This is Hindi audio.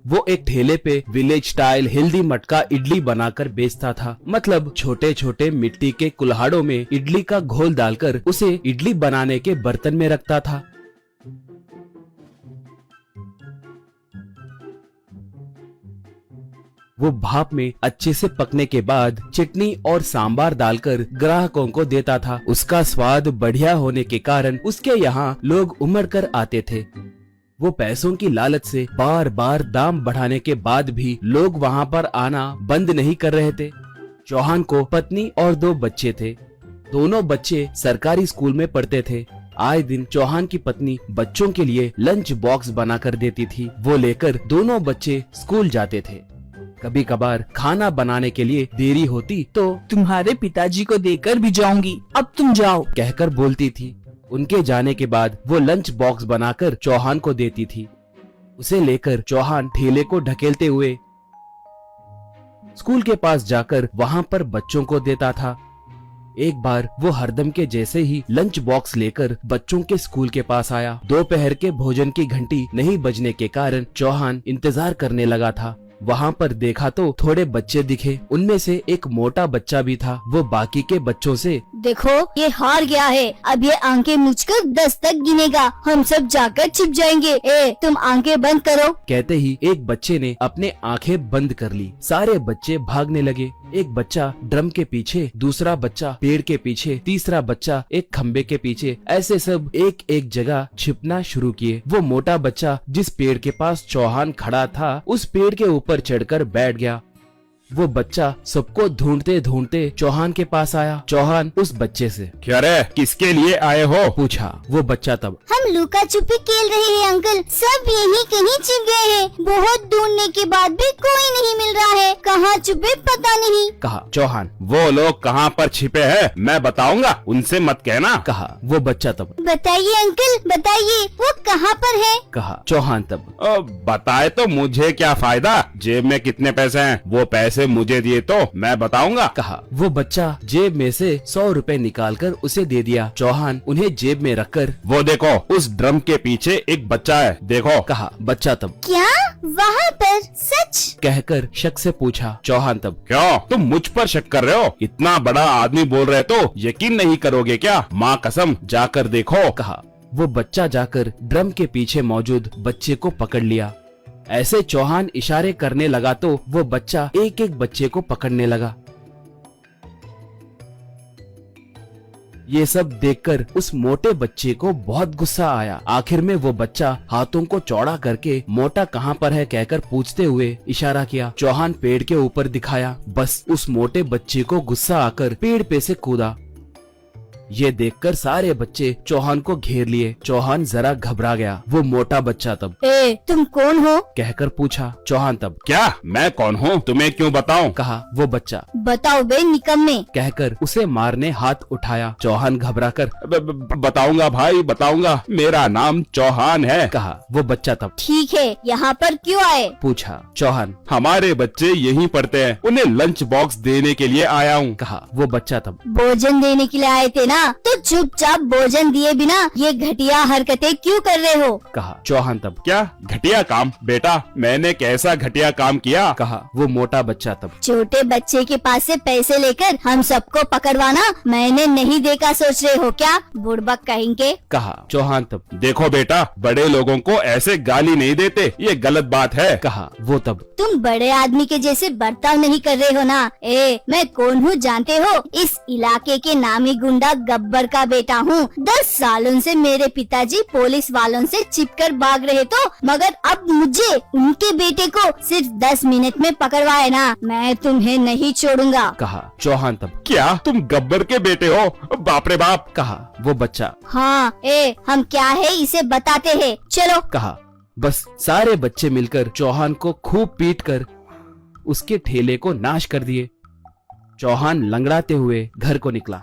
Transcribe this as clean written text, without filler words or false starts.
वो एक ठेले पे विलेज स्टाइल हेल्दी मटका इडली बनाकर बेचता था। मतलब छोटे छोटे मिट्टी के कुल्हाड़ों में इडली का घोल डालकर उसे इडली बनाने के बर्तन में रखता था। वो भाप में अच्छे से पकने के बाद चटनी और सांबार डालकर ग्राहकों को देता था। उसका स्वाद बढ़िया होने के कारण उसके यहाँ लोग उमड़ कर आते थे। वो पैसों की लालच से बार बार दाम बढ़ाने के बाद भी लोग वहाँ पर आना बंद नहीं कर रहे थे। चौहान को पत्नी और 2 बच्चे थे। दोनों बच्चे सरकारी स्कूल में पढ़ते थे। आए दिन चौहान की पत्नी बच्चों के लिए लंच बॉक्स बनाकर देती थी। वो लेकर दोनों बच्चे स्कूल जाते थे। कभी कभार खाना बनाने के लिए देरी होती तो तुम्हारे पिताजी को देकर भी जाऊंगी, अब तुम जाओ, कहकर बोलती थी। उनके जाने के बाद वो लंच बॉक्स बनाकर चौहान को देती थी। उसे लेकर चौहान ठेले को ढकेलते हुए स्कूल के पास जाकर वहाँ पर बच्चों को देता था। एक बार वो हरदम के जैसे ही लंच बॉक्स लेकर बच्चों के स्कूल के पास आया। दोपहर के भोजन की घंटी नहीं बजने के कारण चौहान इंतजार करने लगा था। वहाँ पर देखा तो थोड़े बच्चे दिखे। उनमें से एक मोटा बच्चा भी था। वो बाकी के बच्चों से, देखो ये हार गया है, अब ये आंखें मुझकर 10 तक गिनेगा, हम सब जाकर छिप जाएंगे। तुम आंखें बंद करो, कहते ही एक बच्चे ने अपने आंखें बंद कर ली। सारे बच्चे भागने लगे। एक बच्चा ड्रम के पीछे, दूसरा बच्चा पेड़ के पीछे, तीसरा बच्चा एक खम्बे के पीछे, ऐसे सब एक एक जगह छिपना शुरू किए। वो मोटा बच्चा जिस पेड़ के पास चौहान खड़ा था उस पेड़ के ऊपर चढ़कर बैठ गया। वो बच्चा सबको ढूंढते ढूंढते चौहान के पास आया। चौहान उस बच्चे से, क्या रे, किसके लिए आए हो, पूछा। वो बच्चा तब, हम लुका छुपी खेल रहे हैं अंकल, सब यहीं कहीं छिप गए हैं, बहुत ढूंढने के बाद भी कोई नहीं मिल रहा है, कहाँ छुपे पता नहीं, कहा। चौहान, वो लोग कहाँ पर छिपे हैं मैं बताऊंगा, उनसे मत कहना, कहा। वो बच्चा तब, बताइए अंकल बताइए, वो कहाँ पर है, कहा। चौहान तब, बताए तो मुझे क्या फायदा, जेब में कितने पैसे हैं, वो पैसे मुझे दिए तो मैं बताऊंगा, कहा। वो बच्चा जेब में से 100 रुपए निकालकर उसे दे दिया। चौहान उन्हें जेब में रखकर, वो देखो उस ड्रम के पीछे एक बच्चा है, देखो, कहा। बच्चा तब, क्या वहाँ पर, सच, कहकर शक से पूछा। चौहान तब, क्यों तुम मुझ पर शक कर रहे हो, इतना बड़ा आदमी बोल रहे तो यकीन नहीं करोगे क्या, माँ कसम जाकर देखो, कहा। वो बच्चा जाकर ड्रम के पीछे मौजूद बच्चे को पकड़ लिया। ऐसे चौहान इशारे करने लगा तो वो बच्चा एक एक बच्चे को पकड़ने लगा। ये सब देखकर उस मोटे बच्चे को बहुत गुस्सा आया। आखिर में वो बच्चा हाथों को चौड़ा करके मोटा कहाँ पर है कहकर पूछते हुए इशारा किया। चौहान पेड़ के ऊपर दिखाया। बस उस मोटे बच्चे को गुस्सा आकर पेड़ पे से कूदा। ये देखकर सारे बच्चे चौहान को घेर लिए। चौहान जरा घबरा गया। वो मोटा बच्चा तब, तुम कौन हो, कहकर पूछा। चौहान तब, क्या मैं कौन हूँ तुम्हें क्यों बताऊं, कहा। वो बच्चा, बताओ बे निकम्मे, कहकर उसे मारने हाथ उठाया। चौहान घबराकर, बताऊंगा भाई बताऊंगा, मेरा नाम चौहान है, कहा। वो बच्चा तब, ठीक है यहाँ पर क्यों आए, पूछा। चौहान, हमारे बच्चे यहीं पढ़ते हैं, उन्हें लंच बॉक्स देने के लिए आया हूँ, कहा। वो बच्चा तब, भोजन देने के लिए आए थे ना, तो चुपचाप भोजन दिए बिना ये घटिया हरकतें क्यों कर रहे हो, कहा। चौहान तब, क्या घटिया काम, बेटा मैंने कैसा घटिया काम किया, कहा। वो मोटा बच्चा तब, छोटे बच्चे के पास से पैसे लेकर हम सबको पकड़वाना मैंने नहीं देखा सोच रहे हो क्या, बुड़बक कहेंगे, कहा। चौहान तब, देखो बेटा बड़े लोगों को ऐसे गाली नहीं देते, ये गलत बात है, कहा। वो तब, तुम बड़े आदमी के जैसे बर्ताव नहीं कर रहे हो ना। मैं कौन हूँ जानते हो, इस इलाके के नामी गुंडा गब्बर का बेटा हूँ। 10 सालों से मेरे पिताजी पुलिस वालों से छिपकर भाग रहे तो, मगर अब मुझे उनके बेटे को सिर्फ 10 मिनट में पकड़वाए ना, मैं तुम्हें नहीं छोड़ूंगा, कहा। चौहान तब, क्या तुम गब्बर के बेटे हो, बाप रे बाप, कहा। वो बच्चा, हाँ हम क्या है इसे बताते हैं, चलो, कहा। बस सारे बच्चे मिलकर चौहान को खूब पीटकर उसके ठेले को नाश कर दिए। चौहान लंगड़ाते हुए घर को निकला।